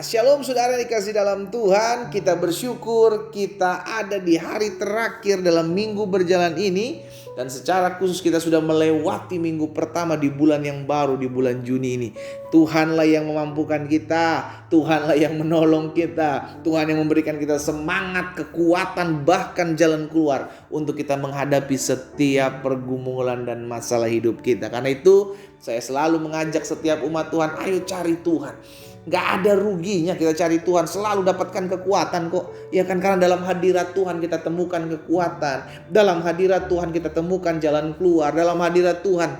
Shalom saudara dikasih dalam Tuhan. Kita bersyukur kita ada di hari terakhir dalam minggu berjalan ini. Dan secara khusus kita sudah melewati minggu pertama di bulan yang baru, di bulan Juni ini. Tuhanlah yang memampukan kita, Tuhanlah yang menolong kita, Tuhan yang memberikan kita semangat, kekuatan, bahkan jalan keluar untuk kita menghadapi setiap pergumulan dan masalah hidup kita. Karena itu saya selalu mengajak setiap umat Tuhan, ayo cari Tuhan. Gak ada ruginya kita cari Tuhan, selalu dapatkan kekuatan kok. Ya kan, karena dalam hadirat Tuhan kita temukan kekuatan. Dalam hadirat Tuhan kita temukan jalan keluar. Dalam hadirat Tuhan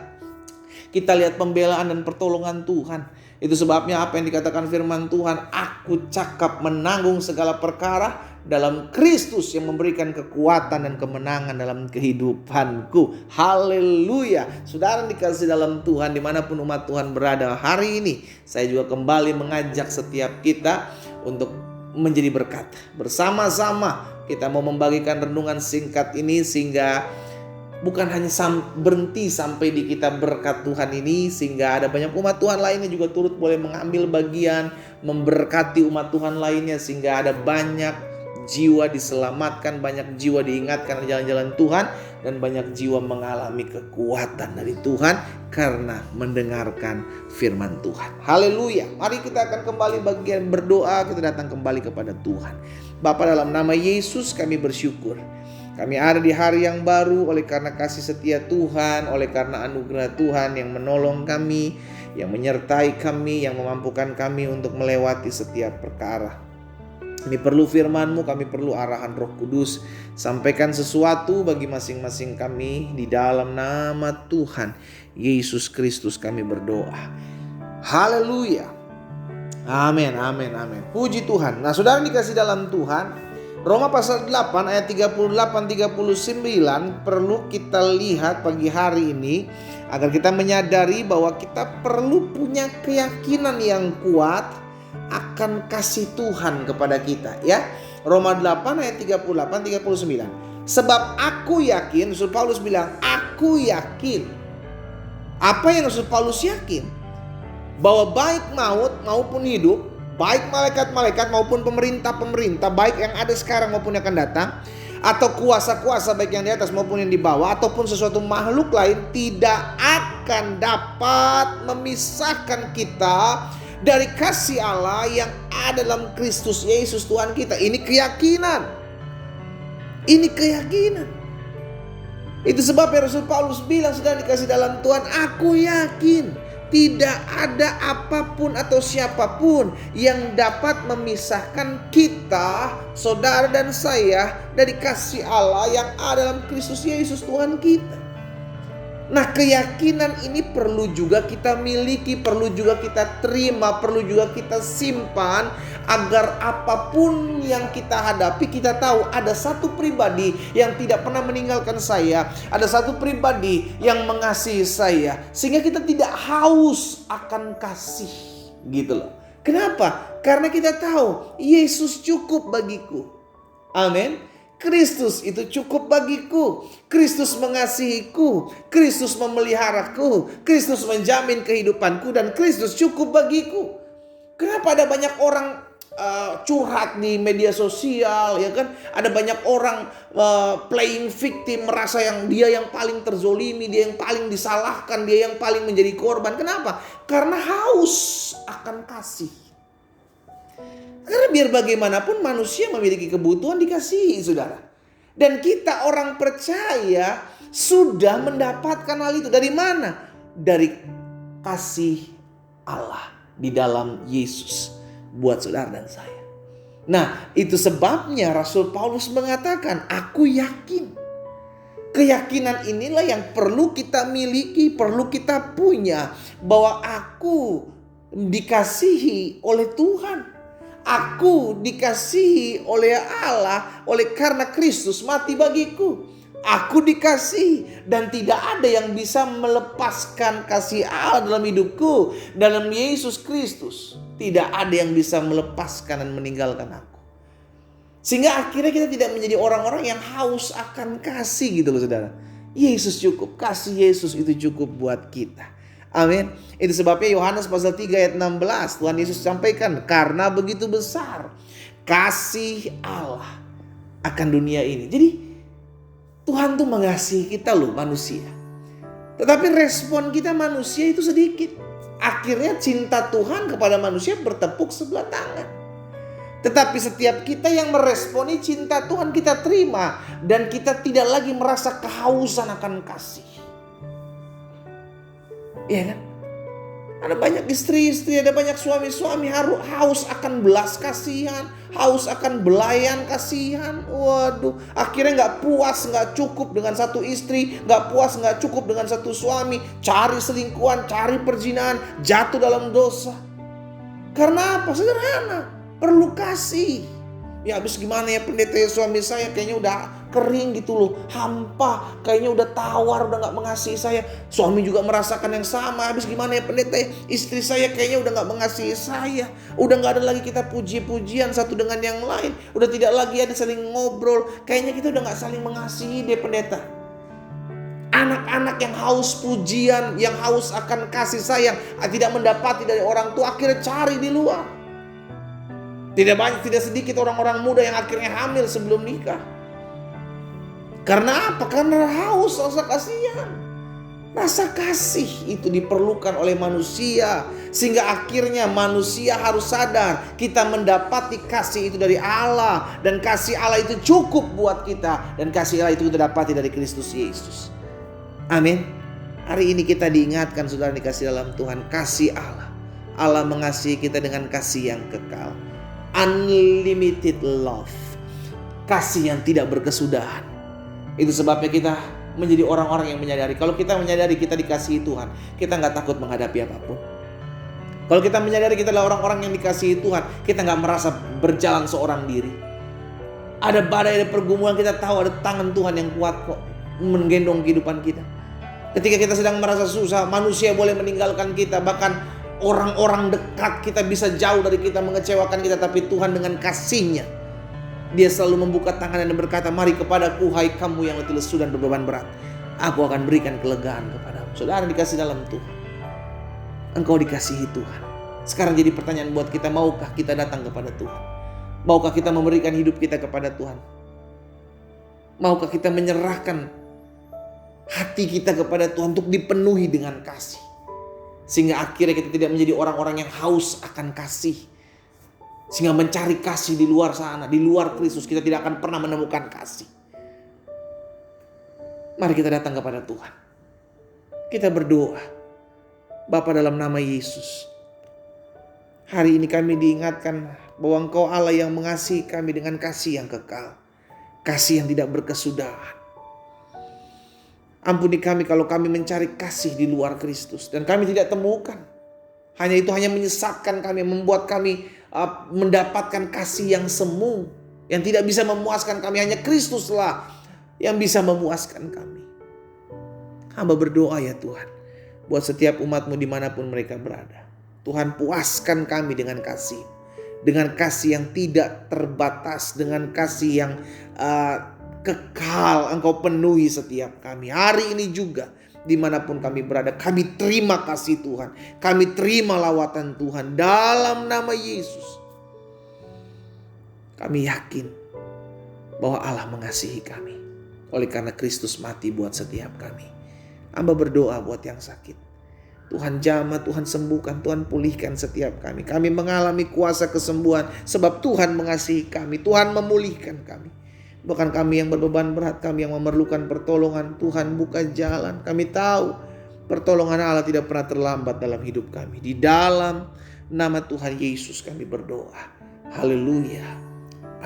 kita lihat pembelaan dan pertolongan Tuhan. Itu sebabnya apa yang dikatakan firman Tuhan, aku cakap menanggung segala perkara dalam Kristus yang memberikan kekuatan dan kemenangan dalam kehidupanku. Haleluya. Saudara dikasih dalam Tuhan, dimanapun umat Tuhan berada hari ini, saya juga kembali mengajak setiap kita untuk menjadi berkat. Bersama-sama kita mau membagikan renungan singkat ini sehingga bukan hanya berhenti sampai di kita berkat Tuhan ini, sehingga ada banyak umat Tuhan lainnya juga turut boleh mengambil bagian memberkati umat Tuhan lainnya, sehingga ada banyak jiwa diselamatkan, banyak jiwa diingatkan jalan-jalan Tuhan, dan banyak jiwa mengalami kekuatan dari Tuhan karena mendengarkan firman Tuhan. Haleluya. Mari kita akan kembali bagian berdoa, kita datang kembali kepada Tuhan. Bapa, dalam nama Yesus kami bersyukur. Kami ada di hari yang baru oleh karena kasih setia Tuhan, oleh karena anugerah Tuhan yang menolong kami, yang menyertai kami, yang memampukan kami untuk melewati setiap perkara. Kami perlu firman-Mu, kami perlu arahan Roh Kudus. Sampaikan sesuatu bagi masing-masing kami di dalam nama Tuhan Yesus Kristus kami berdoa. Haleluya. Amin, amin, amin. Puji Tuhan. Nah, saudara dikasih dalam Tuhan, Roma pasal 8 ayat 38-39 perlu kita lihat pagi hari ini agar kita menyadari bahwa kita perlu punya keyakinan yang kuat akan kasih Tuhan kepada kita, ya. Roma 8 ayat 38-39. Sebab aku yakin, Rasul Paulus bilang, aku yakin. Apa yang Rasul Paulus yakin? Bahwa baik maut maupun hidup, baik malaikat-malaikat maupun pemerintah-pemerintah, baik yang ada sekarang maupun yang akan datang, atau kuasa-kuasa baik yang di atas maupun yang di bawah, ataupun sesuatu makhluk lain, tidak akan dapat memisahkan kita dari kasih Allah yang ada dalam Kristus Yesus Tuhan kita. Ini keyakinan. Ini keyakinan. Itu sebab Rasul Paulus bilang, sudah dikasih dalam Tuhan, aku yakin tidak ada apapun atau siapapun yang dapat memisahkan kita, saudara dan saya, dari kasih Allah yang ada dalam Kristus Yesus Tuhan kita. Nah, keyakinan ini perlu juga kita miliki, perlu juga kita terima, perlu juga kita simpan, agar apapun yang kita hadapi, kita tahu ada satu pribadi yang tidak pernah meninggalkan saya, ada satu pribadi yang mengasihi saya, sehingga kita tidak haus akan kasih, gitu loh. Kenapa? Karena kita tahu Yesus cukup bagiku. Amin. Kristus itu cukup bagiku. Kristus mengasihiku. Kristus memeliharaku. Kristus menjamin kehidupanku. Dan Kristus cukup bagiku. Kenapa ada banyak orang curhat di media sosial, ya kan? Ada banyak orang playing victim, merasa yang dia yang paling terzolimi, dia yang paling disalahkan, dia yang paling menjadi korban. Kenapa? Karena haus akan kasih. Karena biar bagaimanapun manusia memiliki kebutuhan dikasihi, saudara. Dan kita orang percaya sudah mendapatkan hal itu. Dari mana? Dari kasih Allah di dalam Yesus buat saudara dan saya. Nah, itu sebabnya Rasul Paulus mengatakan, aku yakin. Keyakinan inilah yang perlu kita miliki, perlu kita punya. Bahwa aku dikasihi oleh Tuhan. Aku dikasihi oleh Allah oleh karena Kristus mati bagiku. Aku dikasihi dan tidak ada yang bisa melepaskan kasih Allah dalam hidupku. Dalam Yesus Kristus tidak ada yang bisa melepaskan dan meninggalkan aku. Sehingga akhirnya kita tidak menjadi orang-orang yang haus akan kasih, gitu loh saudara. Yesus cukup, kasih Yesus itu cukup buat kita. Amin. Itu sebabnya Yohanes pasal 3 ayat 16 Tuhan Yesus sampaikan, karena begitu besar kasih Allah akan dunia ini. Jadi Tuhan tuh mengasihi kita loh, manusia. Tetapi respon kita manusia itu sedikit. Akhirnya cinta Tuhan kepada manusia bertepuk sebelah tangan. Tetapi setiap kita yang meresponi cinta Tuhan kita terima. Dan kita tidak lagi merasa kehausan akan kasih. Iya kan? Ada banyak istri-istri, ada banyak suami-suami haus akan belas kasihan, haus akan belayan kasihan. Waduh, akhirnya gak puas, gak cukup dengan satu istri, gak puas, gak cukup dengan satu suami, cari selingkuhan, cari perzinahan, jatuh dalam dosa. Karena apa? Sederhana, perlu kasih. Ya habis gimana ya pendeta, ya suami saya kayaknya udah kering gitu loh, hampa, kayaknya udah tawar, udah gak mengasihi saya. Suami juga merasakan yang sama. Habis gimana ya pendeta, istri saya kayaknya udah gak mengasihi saya. Udah gak ada lagi kita puji-pujian satu dengan yang lain. Udah tidak lagi ada saling ngobrol. Kayaknya kita udah gak saling mengasihi deh pendeta. Anak-anak yang haus pujian, yang haus akan kasih sayang, tidak mendapati dari orang tua, akhirnya cari di luar. Tidak sedikit orang-orang muda yang akhirnya hamil sebelum nikah. Karena apa? Karena haus rasa kasihan. Rasa kasih itu diperlukan oleh manusia. Sehingga akhirnya manusia harus sadar kita mendapati kasih itu dari Allah. Dan kasih Allah itu cukup buat kita. Dan kasih Allah itu kita dapati dari Kristus Yesus. Amin. Hari ini kita diingatkan, saudara dikasih dalam Tuhan, kasih Allah. Allah mengasihi kita dengan kasih yang kekal. Unlimited love. Kasih yang tidak berkesudahan. Itu sebabnya kita menjadi orang-orang yang menyadari. Kalau kita menyadari kita dikasihi Tuhan, kita gak takut menghadapi apapun. Kalau kita menyadari kita adalah orang-orang yang dikasihi Tuhan, kita gak merasa berjalan seorang diri. Ada badai, ada pergumulan, kita tahu ada tangan Tuhan yang kuat kok menggendong kehidupan kita. Ketika kita sedang merasa susah, manusia boleh meninggalkan kita, bahkan orang-orang dekat kita bisa jauh dari kita, mengecewakan kita, tapi Tuhan dengan kasih-Nya, Dia selalu membuka tangan dan berkata, mari kepadaku hai kamu yang letih lesu dan berbeban berat, aku akan berikan kelegaan kepadamu. Saudara dikasih dalam Tuhan, engkau dikasihi Tuhan. Sekarang jadi pertanyaan buat kita, maukah kita datang kepada Tuhan? Maukah kita memberikan hidup kita kepada Tuhan? Maukah kita menyerahkan hati kita kepada Tuhan untuk dipenuhi dengan kasih? Sehingga akhirnya kita tidak menjadi orang-orang yang haus akan kasih. Sehingga mencari kasih di luar sana, di luar Kristus, kita tidak akan pernah menemukan kasih. Mari kita datang kepada Tuhan. Kita berdoa. Bapa, dalam nama Yesus, hari ini kami diingatkan bahwa Engkau Allah yang mengasihi kami dengan kasih yang kekal. Kasih yang tidak berkesudahan. Ampuni kami kalau kami mencari kasih di luar Kristus dan kami tidak temukan. Hanya itu hanya menyesatkan kami, membuat kami mendapatkan kasih yang semu, yang tidak bisa memuaskan kami. Hanya Kristuslah yang bisa memuaskan kami. Hamba berdoa ya Tuhan, buat setiap umat-Mu dimanapun mereka berada. Tuhan, puaskan kami dengan kasih. Dengan kasih yang tidak terbatas, dengan kasih yang kekal. Engkau penuhi setiap kami. Hari ini juga dimanapun kami berada, kami terima kasih Tuhan. Kami terima lawatan Tuhan dalam nama Yesus. Kami yakin bahwa Allah mengasihi kami oleh karena Kristus mati buat setiap kami. Hamba berdoa buat yang sakit, Tuhan jamah, Tuhan sembuhkan, Tuhan pulihkan setiap kami. Kami mengalami kuasa kesembuhan sebab Tuhan mengasihi kami. Tuhan memulihkan kami. Bahkan kami yang berbeban berat, kami yang memerlukan pertolongan, Tuhan buka jalan. Kami tahu pertolongan Allah tidak pernah terlambat dalam hidup kami. Di dalam nama Tuhan Yesus kami berdoa. Haleluya.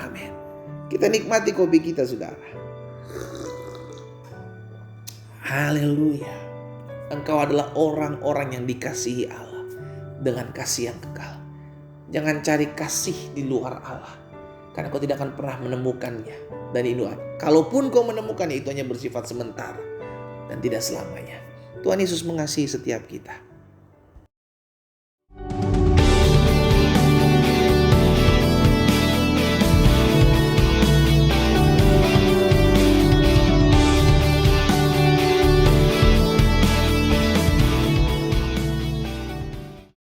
Amin. Kita nikmati kopi kita, saudara. Haleluya. Engkau adalah orang-orang yang dikasihi Allah dengan kasih yang kekal. Jangan cari kasih di luar Allah, karena kau tidak akan pernah menemukannya. Dan itu, kalaupun kau menemukannya, itu hanya bersifat sementara dan tidak selamanya. Tuhan Yesus mengasihi setiap kita.